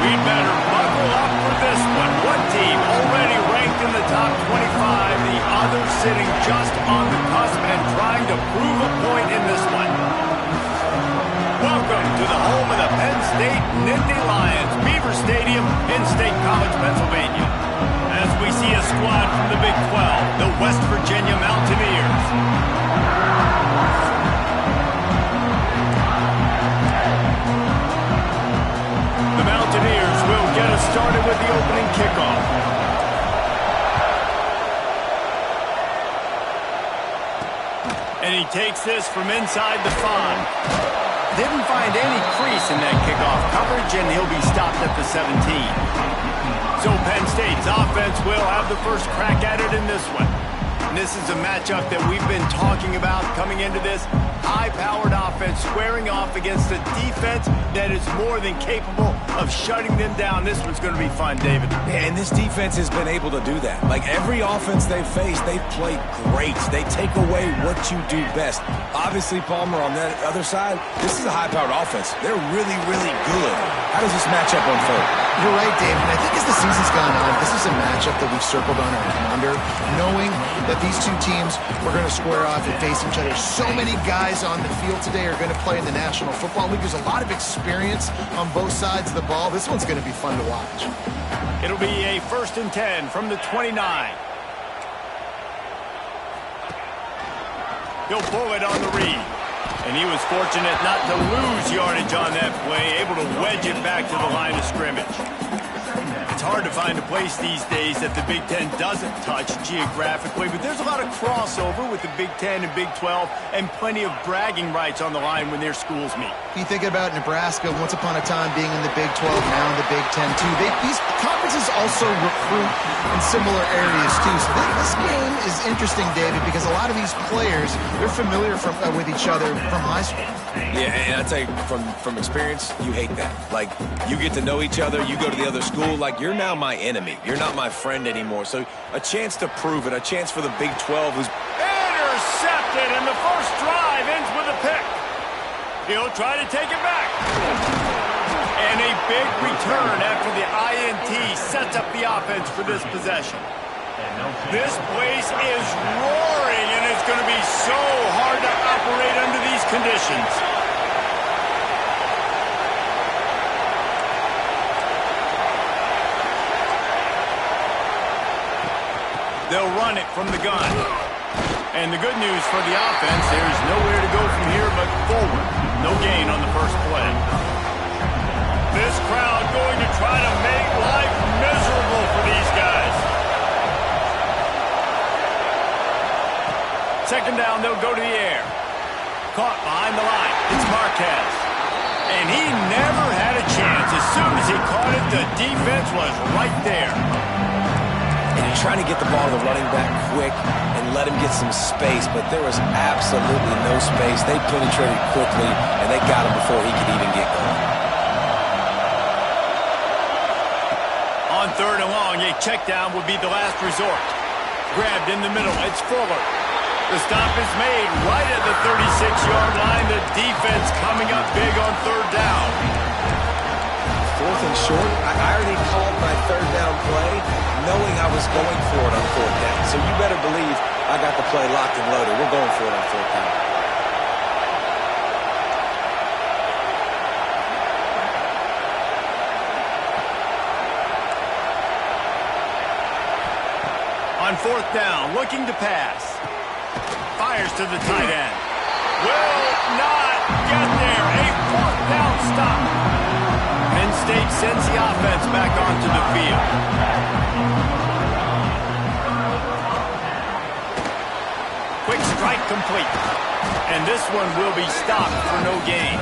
We'd better buckle up for this one. One team already ranked in the top 25, the other sitting just on the cusp and trying to prove a point in this one. Welcome to the home of the Penn State Nittany Lions, Beaver Stadium in State College, Pennsylvania. As we see a squad from the Big 12, the West Virginia Mountaineers. The Mountaineers will get us started with the opening kickoff. And he takes this from inside the 5. Didn't find any crease in that kickoff coverage, and he'll be stopped at the 17. So Penn State's offense will have the first crack at it in this one. And this is a matchup that we've been talking about coming into this. High-powered offense squaring off against a defense that is more than capable of shutting them down. This one's going to be fun, David. Yeah, and this defense has been able to do that. Like every offense they've faced, they've played great. They take away what you do best. Obviously, Palmer, on that other side, this is a high-powered offense. They're really, really good. How does this matchup unfold? You're right, David. I think as the season's gone on, this is a matchup that we've circled on our calendar, knowing that these two teams were going to square off and face each other. So many guys on the field today are going to play in the National Football League. There's a lot of experience on both sides of the ball. This one's going to be fun to watch. It'll be a 1st and 10 from the 29. He'll pull it on the read. And he was fortunate not to lose yardage on that play, able to wedge it back to the line of scrimmage. It's hard to find a place these days that the Big Ten doesn't touch geographically, but there's a lot of crossover with the Big Ten and Big 12 and plenty of bragging rights on the line when their schools meet. You think about Nebraska once upon a time being in the Big 12, now in the Big 10 too. These conferences also recruit in similar areas too. So this game is interesting, David, because a lot of these players, they're familiar with each other from high school. Yeah, and I tell you, from experience, you hate that. Like, you get to know each other, you go to the other school, like, you're now my enemy. You're not my friend anymore. So a chance to prove it, a chance for the Big 12 who's... Intercepted, and the first drive ends with a pick. He'll try to take it back. And a big return after the INT sets up the offense for this possession. This place is roaring, and it's going to be so hard to operate under these conditions. They'll run it from the gun. And the good news for the offense, there's nowhere to go from here but forward. No gain on the first play. This crowd going to try to make life miserable for these guys. Second down, they'll go to the air. Caught behind the line. It's Marquez. And he never had a chance. As soon as he caught it, the defense was right there. And you're trying to get the ball to the running back quick and let him get some space, but there was absolutely no space. They penetrated quickly, and they got him before he could even get going. On 3rd and long, a check down would be the last resort. Grabbed in the middle. It's Fuller. The stop is made right at the 36-yard line. The defense coming up big on 3rd down. 4th and short. I already called my 3rd down play knowing I was going for it on 4th down. So you better believe I got the play locked and loaded. We're going for it on 4th down. On 4th down, looking to pass. Fires to the tight end. Will not get there. A 4th down stop. Penn State sends the offense back onto the field. Quick strike complete. And this one will be stopped for no gain.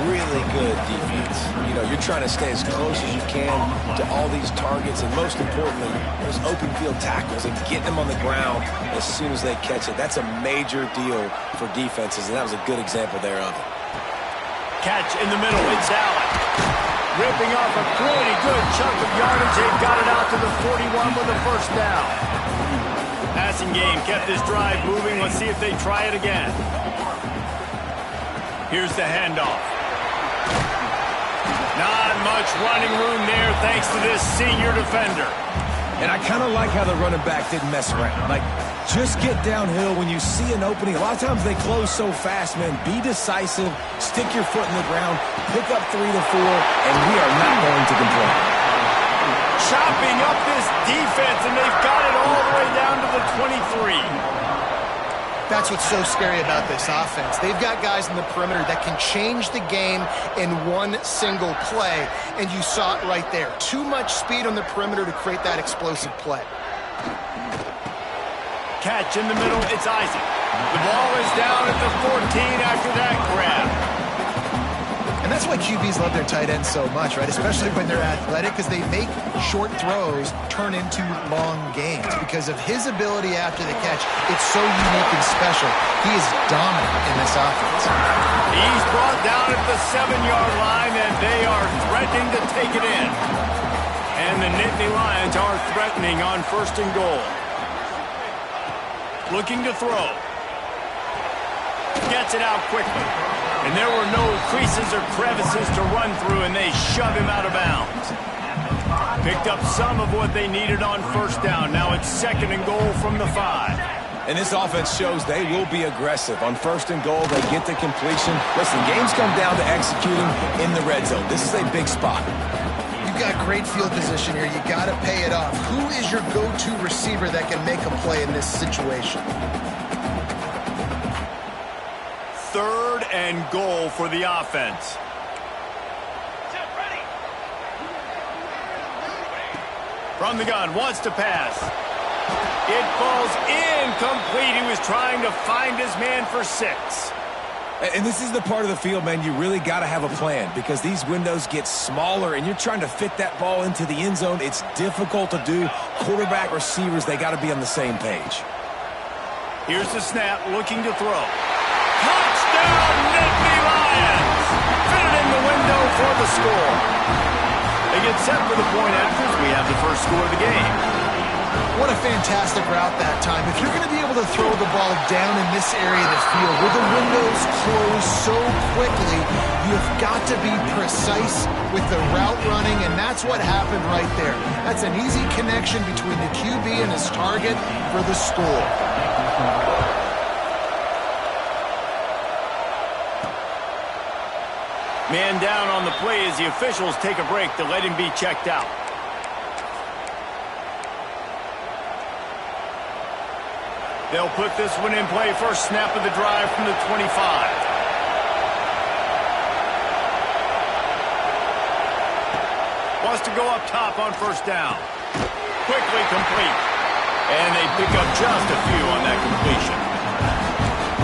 Really good defense. You know, you're trying to stay as close as you can to all these targets, and most importantly, those open field tackles and getting them on the ground as soon as they catch it. That's a major deal for defenses, and that was a good example there of it. Catch in the middle. It's Allen. Ripping off a pretty good chunk of yardage. They've got it out to the 41 with a 1st down. Passing game kept this drive moving. Let's see if they try it again. Here's the handoff. Not much running room there thanks to this senior defender. And I kind of like how the running back didn't mess around. Like, just get downhill when you see an opening. A lot of times they close so fast, man. Be decisive, stick your foot in the ground, pick up 3 to 4, and we are not going to complain. Chopping up this defense, and they've got it all the way down to the 23. That's what's so scary about this offense. They've got guys in the perimeter that can change the game in one single play, and you saw it right there. Too much speed on the perimeter to create that explosive play. Catch in the middle, it's Isaac. The ball is down at the 14 after that grab. And that's why QBs love their tight ends so much, right? Especially when they're athletic, because they make short throws turn into long gains. Because of his ability after the catch, it's so unique and special. He is dominant in this offense. He's brought down at the 7-yard line, and they are threatening to take it in. And the Nittany Lions are threatening on 1st and goal. Looking to throw. Gets it out quickly. And there were no creases or crevices to run through, and they shove him out of bounds. Picked up some of what they needed on 1st down. Now it's 2nd and goal from the 5. And this offense shows they will be aggressive. On 1st and goal, they get the completion. Listen, games come down to executing in the red zone. This is a big spot. You've got great field position here. You got to pay it off. Who is your go-to receiver that can make a play in this situation? 3rd and goal for the offense. From the gun, wants to pass. It falls incomplete. He was trying to find his man for 6. And this is the part of the field, man, you really got to have a plan because these windows get smaller and you're trying to fit that ball into the end zone. It's difficult to do. Quarterback, receivers, they got to be on the same page. Here's the snap, looking to throw. Touchdown, Nittany Lions! Fitted in the window for the score. They get set for the point after as we have the first score of the game. What a fantastic route that time. If you're going to be able to throw the ball down in this area of the field where the windows close so quickly, you've got to be precise with the route running, and that's what happened right there. That's an easy connection between the QB and his target for the score. Man down on the play as the officials take a break to let him be checked out. They'll put this one in play. First snap of the drive from the 25. Wants to go up top on 1st down. Quickly complete. And they pick up just a few on that completion.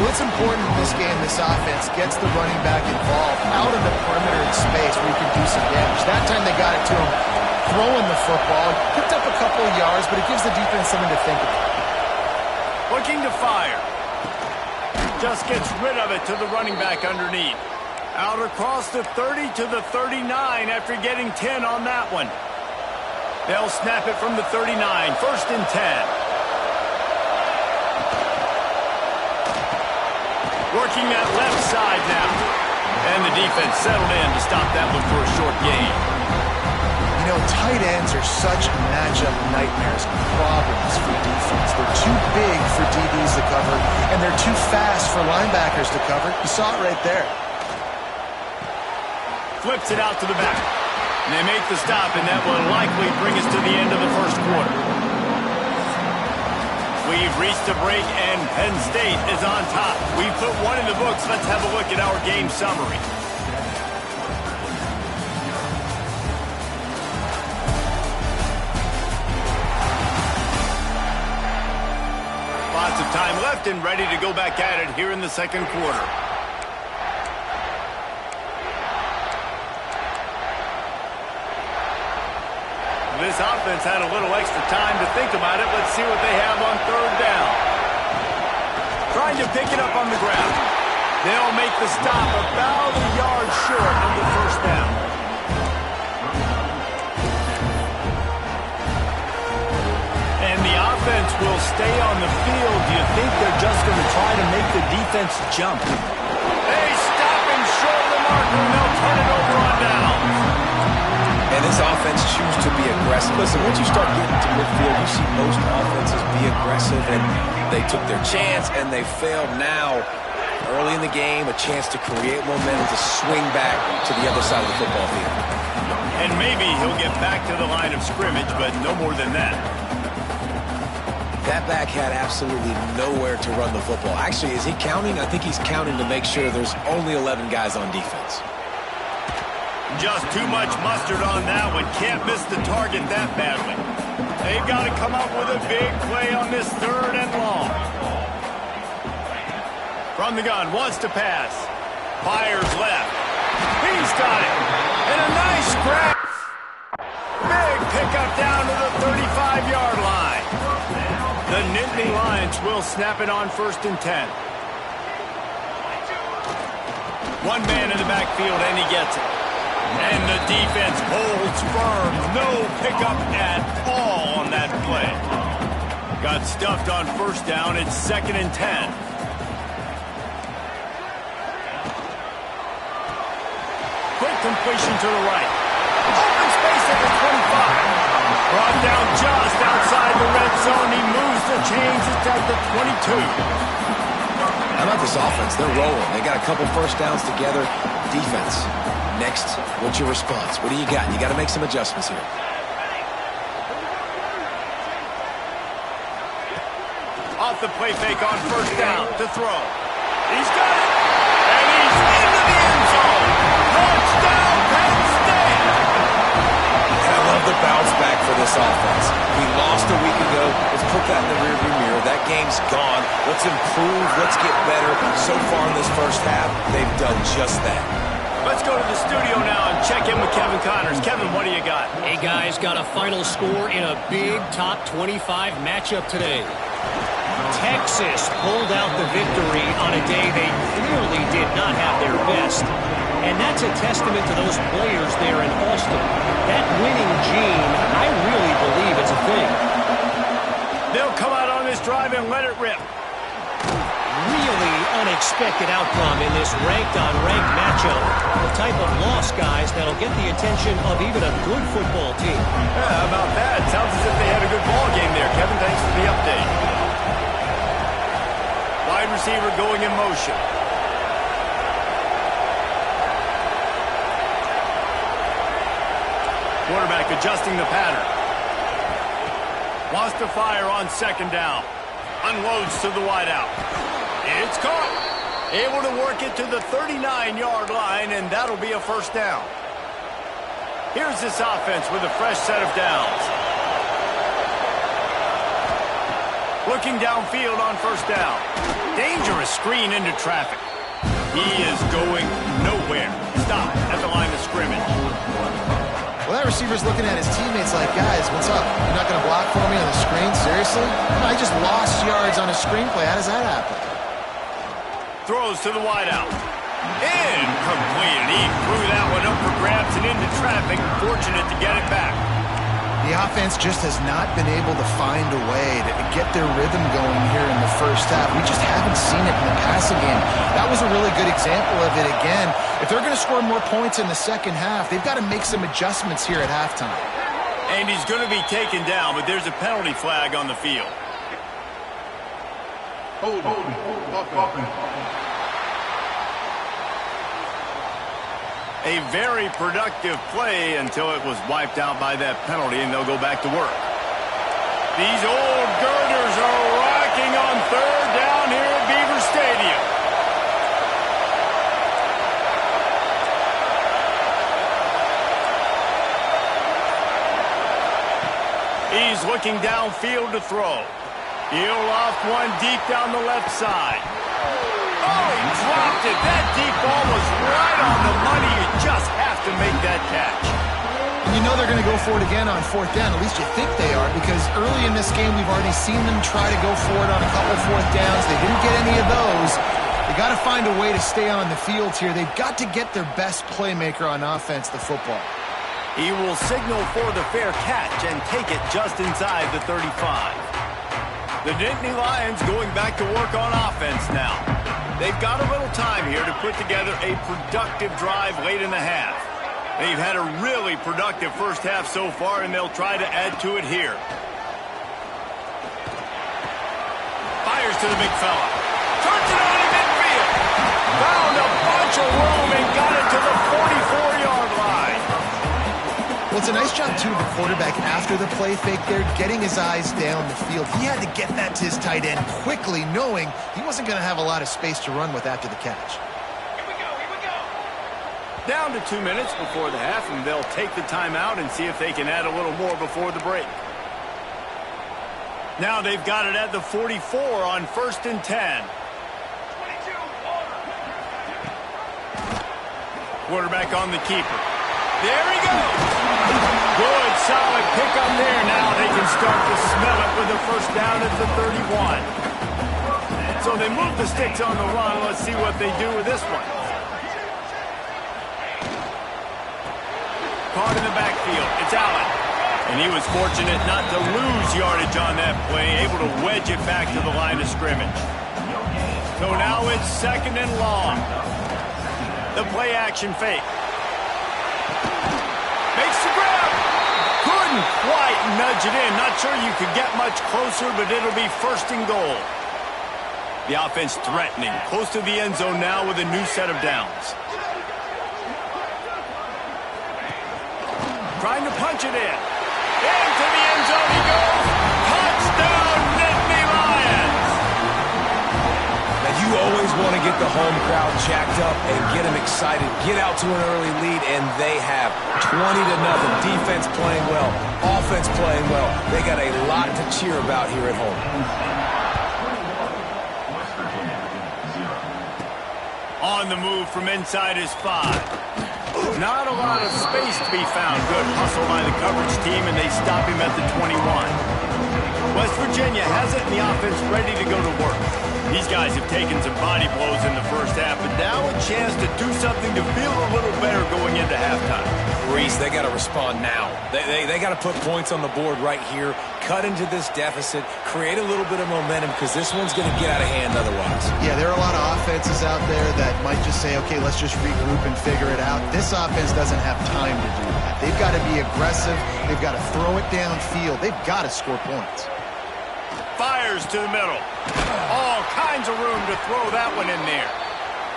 Well, it's important in this game, this offense gets the running back involved out of the perimeter in space where he can do some damage. That time they got it to him throwing the football. Picked up a couple of yards, but it gives the defense something to think about. Looking to fire. Just gets rid of it to the running back underneath. Out across the 30 to the 39 after getting 10 on that one. They'll snap it from the 39. 1st and 10. Working that left side now. And the defense settled in to stop that one for a short gain. You know, tight ends are such matchup nightmares, problems for defense. They're too big for DBs to cover, and they're too fast for linebackers to cover. You saw it right there. Flips it out to the back. And they make the stop, and that will likely bring us to the end of the 1st quarter. We've reached a break, and Penn State is on top. We've put one in the books. Let's have a look at our game summary. Lots of time left and ready to go back at it here in the 2nd quarter. This offense had a little extra time to think about it. Let's see what they have on 3rd down. Trying to pick it up on the ground. They'll make the stop about a yard short of the 1st down. And the offense will stay on the field. Do you think they're just going to try to make the defense jump? They stop him short of the marker, and they'll turn it over on down. And this offense choose to be aggressive. Listen, once you start getting to midfield, you see most offenses be aggressive, and they took their chance, and they failed. Now, early in the game, a chance to create momentum to swing back to the other side of the football field. And maybe he'll get back to the line of scrimmage, but no more than that. That back had absolutely nowhere to run the football. Actually, is he counting? I think he's counting to make sure there's only 11 guys on defense. Just too much mustard on that one. Can't miss the target that badly. They've got to come up with a big play on this 3rd and long. From the gun, wants to pass. Fires left. He's got it. And a nice grab. Big pickup down to the 35-yard line. The Nittany Lions will snap it on 1st and 10. One man in the backfield, and he gets it. And the defense holds firm. No pickup at all on that play. Got stuffed on 1st down. It's 2nd and 10. Quick completion to the right. Open space at the 25. Brought down just outside the red zone. He moves the chains. It's at the 22. How about this offense? They're rolling. They got a couple 1st downs together. Defense. Next, what's your response? What do you got? You got to make some adjustments here. Off the play fake on 1st down to throw. He's got it. And he's into the end zone. Touchdown, Penn State. And I love the bounce back for this offense. We lost a week ago. Let's put that in the rearview mirror. That game's gone. Let's improve. Let's get better. So far in this 1st half, they've done just that. Let's go to the studio now and check in with Kevin Connors. Kevin, what do you got? Hey, guys, got a final score in a big top 25 matchup today. Texas pulled out the victory on a day they clearly did not have their best. And that's a testament to those players there in Austin. That winning gene, I really believe it's a thing. They'll come out on this drive and let it rip. Really unexpected outcome in this ranked-on-ranked matchup. The type of loss, guys, that'll get the attention of even a good football team. Yeah, how about that? Sounds as if they had a good ball game there. Kevin, thanks for the update. Wide receiver going in motion. Quarterback adjusting the pattern. Wants to fire on 2nd down. Unloads to the wideout. It's caught. Able to work it to the 39-yard line, and that'll be a 1st down. Here's this offense with a fresh set of downs. Looking downfield on 1st down. Dangerous screen into traffic. He is going nowhere. Stop at the line of scrimmage. Well, that receiver's looking at his teammates like, guys, what's up? You're not going to block for me on the screen? Seriously? I just lost yards on a screenplay. How does that happen? Throws to the wideout. Incomplete. He threw that one up for grabs and into traffic. Fortunate to get it back. The offense just has not been able to find a way to get their rhythm going here in the 1st half. We just haven't seen it in the passing game. That was a really good example of it again. If they're going to score more points in the 2nd half, they've got to make some adjustments here at halftime. And he's going to be taken down, but there's a penalty flag on the field. Hold. A very productive play until it was wiped out by that penalty, and they'll go back to work. These old girders are rocking on 3rd down here at Beaver Stadium. He's looking downfield to throw. He'll loft one deep down the left side. Oh, he dropped it. That deep ball was right on the money. You just have to make that catch. And you know they're going to go for it again on 4th down. At least you think they are, because early in this game we've already seen them try to go for it on a couple 4th downs. They didn't get any of those. They got to find a way to stay on the field here. They've got to get their best playmaker on offense, the football. He will signal for the fair catch and take it just inside the 35. The Nittany Lions going back to work on offense now. They've got a little time here to put together a productive drive late in the half. They've had a really productive first half so far, and they'll try to add to it here. Fires to the big fella. Turns it on in midfield. Found a bunch of room and got it to the 44-yard line. Well, it's a nice job, too, of the quarterback after the play fake there, getting his eyes down the field. He had to get that to his tight end quickly, knowing he wasn't going to have a lot of space to run with after the catch. Down to 2 minutes before the half, and they'll take the timeout and see if they can add a little more before the break. Now they've got it at the 44 on 1st and 10. Quarterback on the keeper. There he goes. Good, solid pickup there. Now they can start to smell it with a first down at the 31. So they move the sticks on the run. Let's see what they do with this one. Caught in the backfield. It's Allen. And he was fortunate not to lose yardage on that play, able to wedge it back to the line of scrimmage. So now it's 2nd and long. The play action fake. Makes the grab. Couldn't quite nudge it in. Not sure you could get much closer, but it'll be 1st and goal. The offense threatening. Close to the end zone now with a new set of downs. Trying to punch it in. Into the end zone he goes. Touchdown, Nittany Lions. Now you always want to get the home crowd jacked up and get them excited. Get out to an early lead, and they have 20-0. Defense playing well. Offense playing well. They got a lot to cheer about here at home. On the move from inside his 5. Not a lot of space to be found. Good hustle by the coverage team, and they stop him at the 21. West Virginia has it, and the offense ready to go to work. These guys have taken some body blows in the first half, but now a chance to do something to feel a little better going into halftime. Reese, they got to respond now. They got to put points on the board right here, cut into this deficit, create a little bit of momentum, because this one's going to get out of hand otherwise. Yeah, there are a lot of offenses out there that might just say, okay, let's just regroup and figure it out. This offense doesn't have time to do that. They've got to be aggressive. They've got to throw it downfield. They've got to score points. Fires to the middle. All kinds of room to throw that one in there.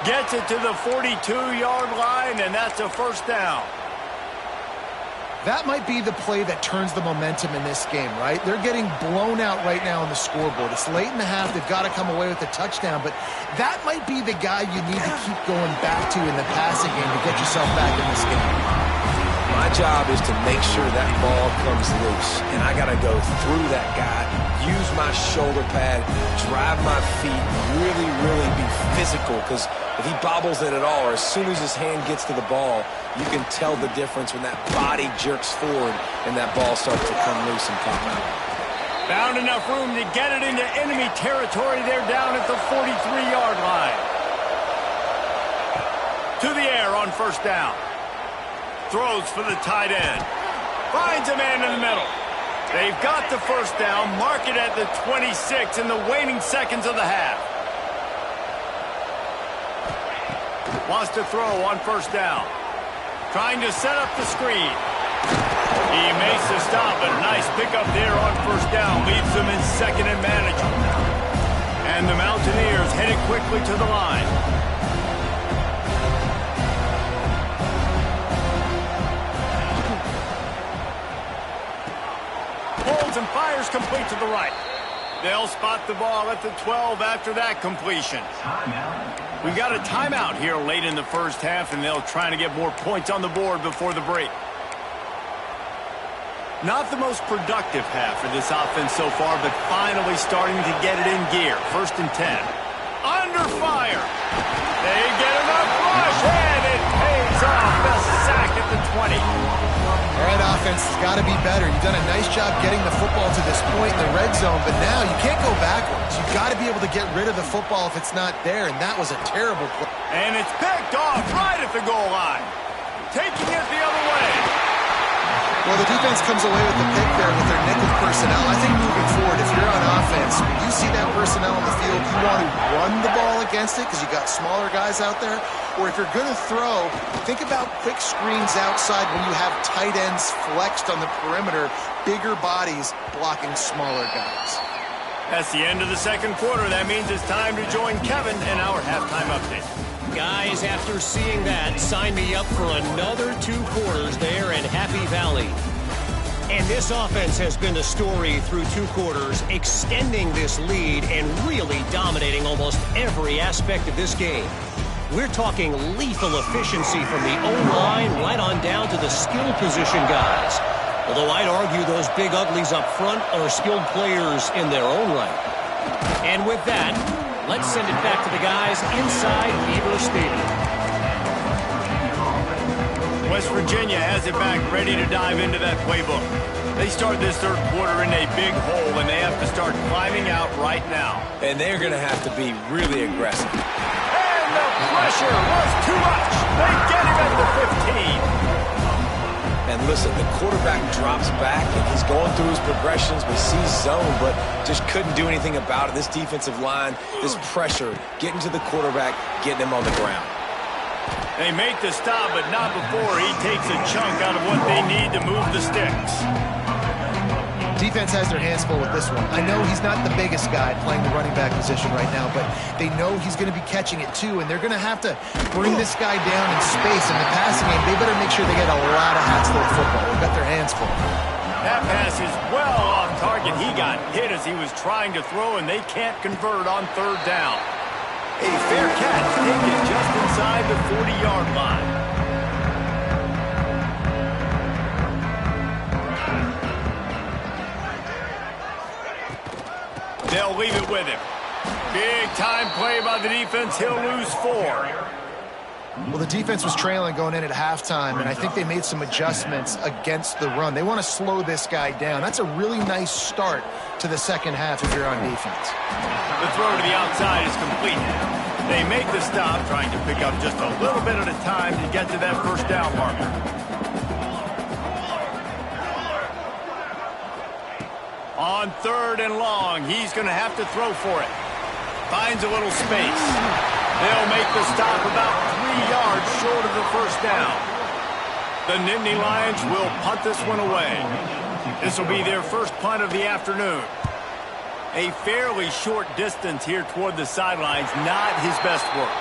Gets it to the 42-yard line, and that's a 1st down. That might be the play that turns the momentum in this game, right? They're getting blown out right now on the scoreboard. It's late in the half. They've got to come away with a touchdown, but that might be the guy you need to keep going back to in the passing game to get yourself back in this game. My job is to make sure that ball comes loose, and I got to go through that guy, use my shoulder pad, drive my feet, really be physical, because if he bobbles it at all, or as soon as his hand gets to the ball, you can tell the difference when that body jerks forward and that ball starts to come loose and pop out. Found enough room to get it into enemy territory. They're down at the 43-yard line. To the air on 1st down. Throws for the tight end. Finds a man in the middle. They've got the 1st down. Mark it at the 26 in the waning seconds of the half. Wants to throw on 1st down. Trying to set up the screen. He makes the stop, but a nice pickup there on 1st down. Leaves them in 2nd and manageable. And the Mountaineers headed quickly to the line. And fires complete to the right. They'll spot the ball at the 12 after that completion. We got a timeout here late in the first half, and they'll try to get more points on the board before the break. Not the most productive half for this offense so far, but finally starting to get it in gear. 1st and 10. Under fire. They get enough rush, and it pays off. The sack at the 20. All right, offense has got to be better. You've done a nice job getting the football to this point in the red zone, but now you can't go backwards. You've got to be able to get rid of the football if it's not there, and that was a terrible play. And it's picked off right at the goal line. Taking it the other way. Well, the defense comes away with the pick there with their nickel personnel. I think moving forward, if you're on offense, when you see that personnel on the field, you want to run the ball against it because you got smaller guys out there. Or if you're going to throw, think about quick screens outside when you have tight ends flexed on the perimeter, bigger bodies blocking smaller guys. That's the end of the second quarter. That means it's time to join Kevin in our halftime update. Guys, after seeing that, sign me up for another 2 quarters there in Happy Valley. And this offense has been the story through 2 quarters, extending this lead and really dominating almost every aspect of this game. We're talking lethal efficiency from the O-line right on down to the skill position guys. Although I'd argue those big uglies up front are skilled players in their own right. And with that, let's send it back to the guys inside Beaver Stadium. West Virginia has it back, ready to dive into that playbook. They start this third quarter in a big hole, and they have to start climbing out right now. And they're going to have to be really aggressive. And the pressure was too much. They get him at the 15. And listen, the quarterback drops back, and he's going through his progressions. We see zone, but just couldn't do anything about it. This defensive line, this pressure, getting to the quarterback, getting him on the ground. They make the stop, but not before he takes a chunk out of what they need to move the sticks. Defense has their hands full with this one. I know he's not the biggest guy playing the running back position right now, but they know he's going to be catching it too, and they're going to have to bring this guy down in space. In the passing game, they better make sure they get a lot of hats full of football. They've got their hands full. That pass is well off target. He got hit as he was trying to throw, and they can't convert on third down. A fair catch taken just inside the 40-yard line. They'll leave it with him. Big time play by the defense. He'll lose 4. Well, the defense was trailing going in at halftime, and I think they made some adjustments against the run. They want to slow this guy down. That's a really nice start to the second half if you're on defense. The throw to the outside is complete. They make the stop, trying to pick up just a little bit at a time to get to that first down marker. On third and long, he's going to have to throw for it. Finds a little space. They'll make the stop about 3 yards short of the first down. The Nittany Lions will punt this one away. This will be their first punt of the afternoon. A fairly short distance here toward the sidelines, not his best work.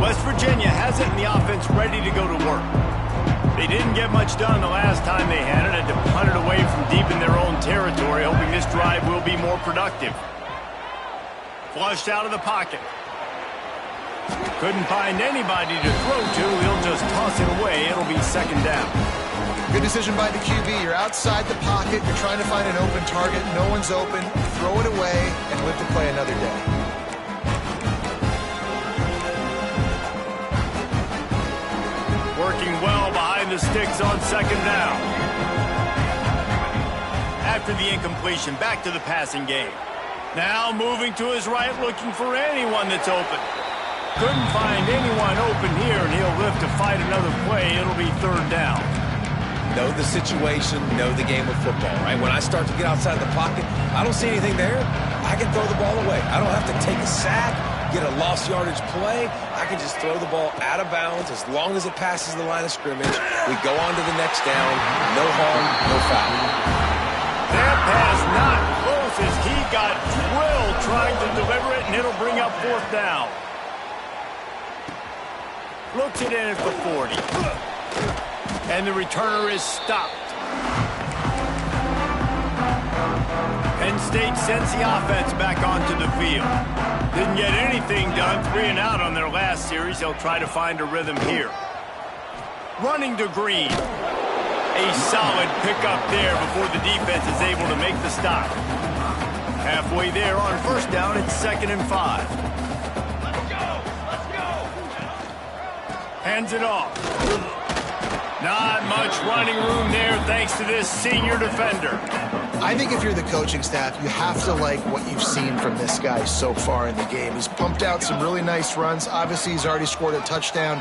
West Virginia has it in the offense ready to go to work. They didn't get much done the last time they had it, and to punt it away from deep in their own territory, hoping this drive will be more productive. Flushed out of the pocket. Couldn't find anybody to throw to. He'll just toss it away. It'll be second down. Good decision by the QB. You're outside the pocket. You're trying to find an open target. No one's open. Throw it away and live to play another day. Working well behind the sticks on second down. After the incompletion, back to the passing game. Now moving to his right, looking for anyone that's open. Couldn't find anyone open here, and he'll live to fight another play. It'll be third down. Know the situation, know the game of football, right? When I start to get outside the pocket, I don't see anything there. I can throw the ball away. I don't have to take a sack, get a lost yardage play. I can just throw the ball out of bounds as long as it passes the line of scrimmage. We go on to the next down. No harm, no foul. That pass not close as he got drilled trying to deliver it, and it'll bring up fourth down. Looks it in at the 40. And the returner is stopped. Penn State sends the offense back onto the field. Didn't get anything done, 3 and out on their last series. They'll try to find a rhythm here. Running to Green. A solid pickup there before the defense is able to make the stop. Halfway there on first down, it's 2nd and 5. Hands it off. Not much running room there thanks to this senior defender. I think if you're the coaching staff, you have to like what you've seen from this guy so far in the game. He's pumped out some really nice runs. Obviously, he's already scored a touchdown.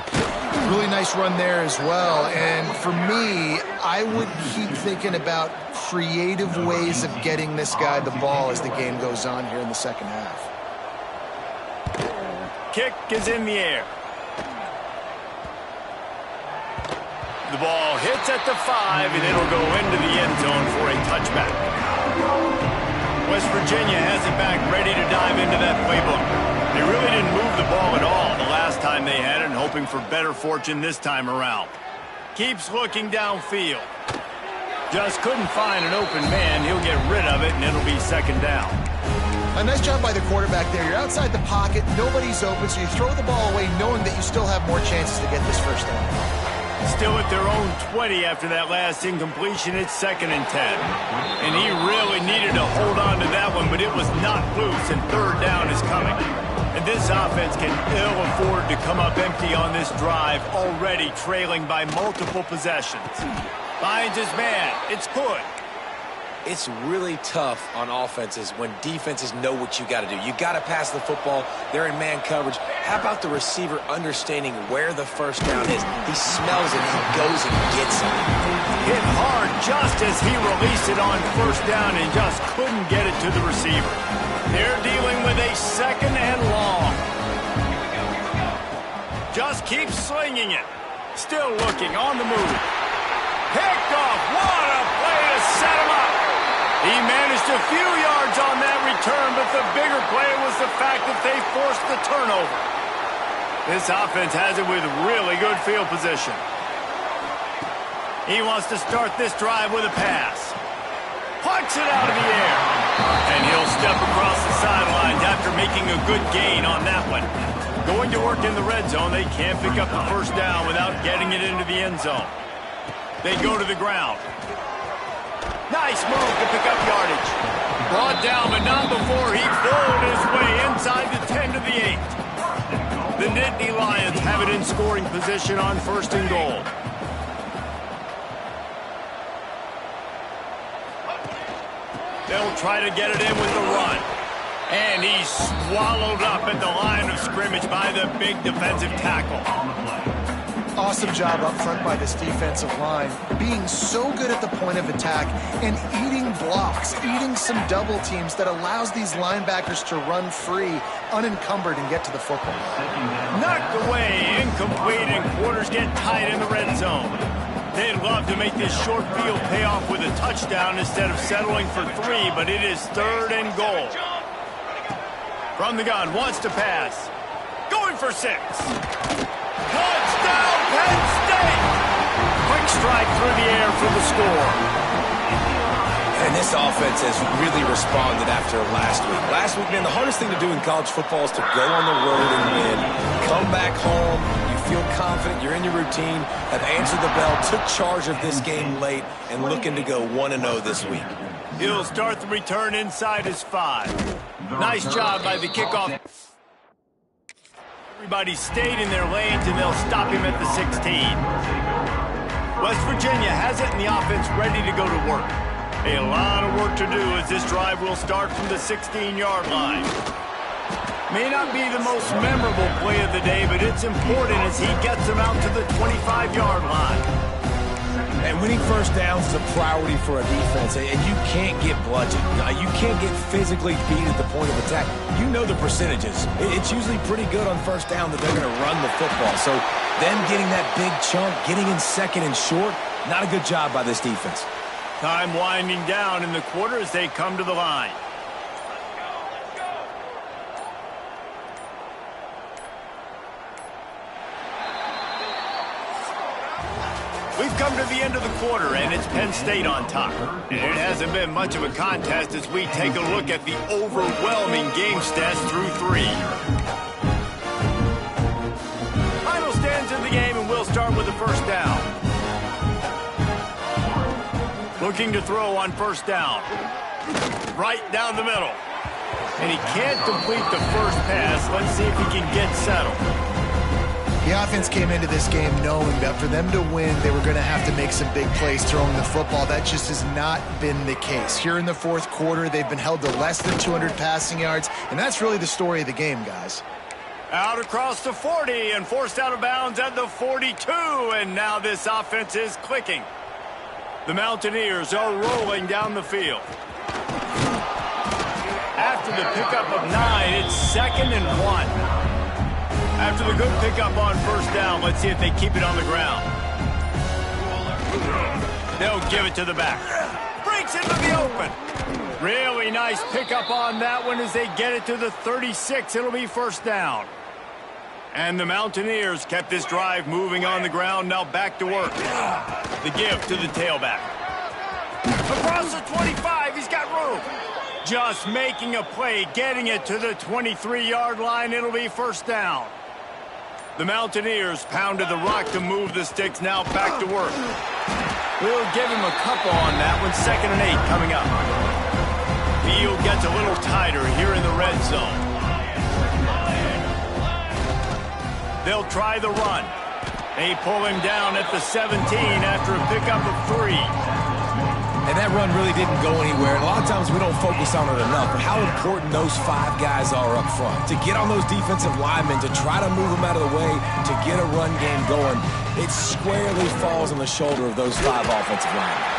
Really nice run there as well. And for me, I would keep thinking about creative ways of getting this guy the ball as the game goes on here in the second half. Kick is in the air. The ball hits at the 5, and it'll go into the end zone for a touchback. West Virginia has it back ready to dive into that playbook. They really didn't move the ball at all the last time they had it, and hoping for better fortune this time around. Keeps looking downfield. Just couldn't find an open man. He'll get rid of it, and it'll be second down. A nice job by the quarterback there. You're outside the pocket, nobody's open, so you throw the ball away knowing that you still have more chances to get this first down. Still at their own 20 after that last incompletion. It's 2nd and 10. And he really needed to hold on to that one, but it was not loose, and third down is coming. And this offense can ill afford to come up empty on this drive, already trailing by multiple possessions. Finds his man. It's good. It's really tough on offenses when defenses know what you got to do. You got to pass the football. They're in man coverage. How about the receiver understanding where the first down is? He smells it. He goes and gets it. Hit hard just as he released it on first down and just couldn't get it to the receiver. They're dealing with a 2nd and long. Just keeps slinging it. Still looking on the move. Picked off. What a play to set him up. He managed a few yards on that return, but the bigger play was the fact that they forced the turnover. This offense has it with really good field position. He wants to start this drive with a pass. Punts it out of the air. And he'll step across the sidelines after making a good gain on that one. Going to work in the red zone, they can't pick up the first down without getting it into the end zone. They go to the ground. Nice move to pick up yardage. Brought down, but not before he bowled his way inside the 10 to the 8. The Nittany Lions have it in scoring position on 1st and goal. They'll try to get it in with the run. And he's swallowed up at the line of scrimmage by the big defensive tackle. Awesome job up front by this defensive line, being so good at the point of attack and eating blocks, eating some double teams that allows these linebackers to run free, unencumbered, and get to the football. Knocked away, incomplete, and quarters get tight in the red zone. They'd love to make this short field pay off with a touchdown instead of settling for 3, but it is 3rd and goal. From the gun, wants to pass. Going for 6. Touchdown, Penn State! Quick strike through the air for the score. And this offense has really responded after last week. Last week, man, the hardest thing to do in college football is to go on the road and win. Come back home, you feel confident, you're in your routine, have answered the bell, took charge of this game late, and looking to go 1-0 this week. He'll start the return inside his 5. Nice job by the kickoff. Everybody stayed in their lanes, and they'll stop him at the 16. West Virginia has it, and the offense ready to go to work. A lot of work to do as this drive will start from the 16-yard line. May not be the most memorable play of the day, but it's important as he gets them out to the 25-yard line. And winning first downs is a priority for a defense, and you can't get bludgeoned. You can't get physically beat at the point of attack. You know the percentages. It's usually pretty good on first down that they're going to run the football. So them getting that big chunk, getting in 2nd and short, not a good job by this defense. Time winding down in the quarter as they come to the line. We've come to the end of the quarter, and it's Penn State on top. And it hasn't been much of a contest as we take a look at the overwhelming game stats through 3. Final stands in the game, and we'll start with the first down. Looking to throw on first down. Right down the middle. And he can't complete the first pass. Let's see if he can get settled. The offense came into this game knowing that for them to win, they were going to have to make some big plays throwing the football. That just has not been the case. Here in the fourth quarter, they've been held to less than 200 passing yards, and that's really the story of the game, guys. Out across the 40 and forced out of bounds at the 42, and now this offense is clicking. The Mountaineers are rolling down the field. After the pickup of 9, it's 2nd and 1. After the good pickup on first down, let's see if they keep it on the ground. They'll give it to the back. Breaks into the open. Really nice pickup on that one as they get it to the 36. It'll be first down. And the Mountaineers kept this drive moving on the ground. Now back to work. The give to the tailback. Across the 25, he's got room. Just making a play, getting it to the 23-yard line. It'll be first down. The Mountaineers pounded the rock to move the sticks. Now back to work. We'll give him a couple on that one. 2nd and 8 coming up. Field gets a little tighter here in the red zone. They'll try the run. They pull him down at the 17 after a pickup of 3. And that run really didn't go anywhere. And a lot of times we don't focus on it enough, but how important those 5 guys are up front. To get on those defensive linemen, to try to move them out of the way, to get a run game going, it squarely falls on the shoulder of those 5 offensive linemen.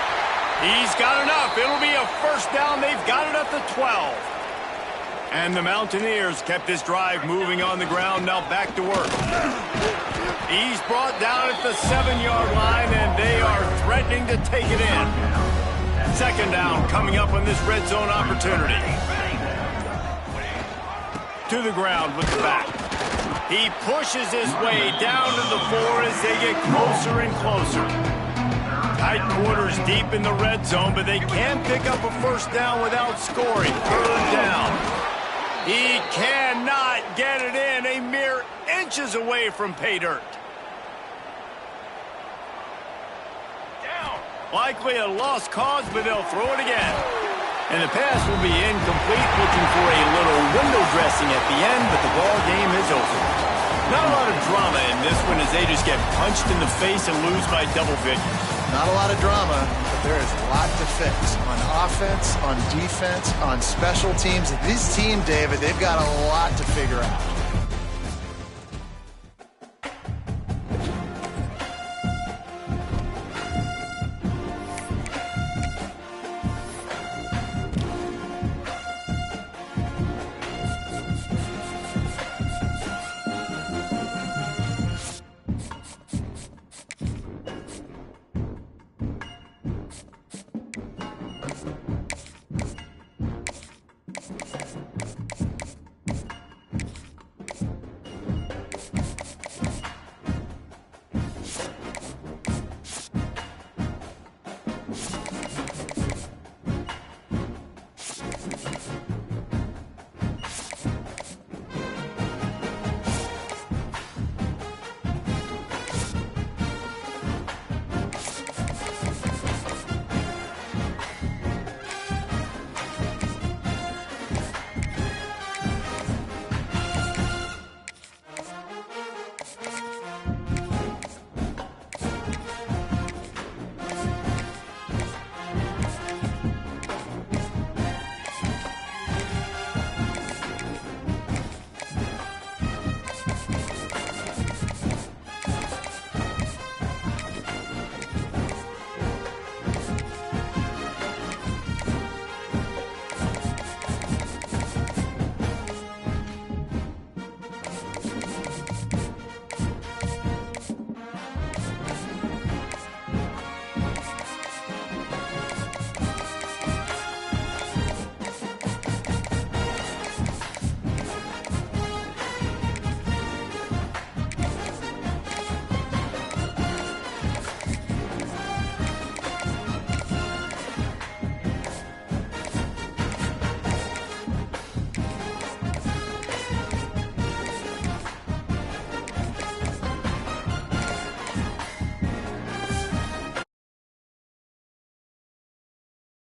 He's got enough. It'll be a first down. They've got it at the 12. And the Mountaineers kept this drive moving on the ground. Now back to work. He's brought down at the 7-yard line, and they are threatening to take it in. 2nd down coming up on this red zone opportunity. To the ground with the back. He pushes his way down to the 4 as they get closer and closer. Tight quarters deep in the red zone, but they can pick up a first down without scoring. 3rd down. He cannot get it in. A mere inches away from pay dirt. Down. Likely a lost cause, but they'll throw it again. And the pass will be incomplete, looking for a little window dressing at the end, but the ball game is over. Not a lot of drama in this one as they just get punched in the face and lose by double figures. Not a lot of drama, but there is a lot to fix on offense, on defense, on special teams. This team, David, they've got a lot to figure out.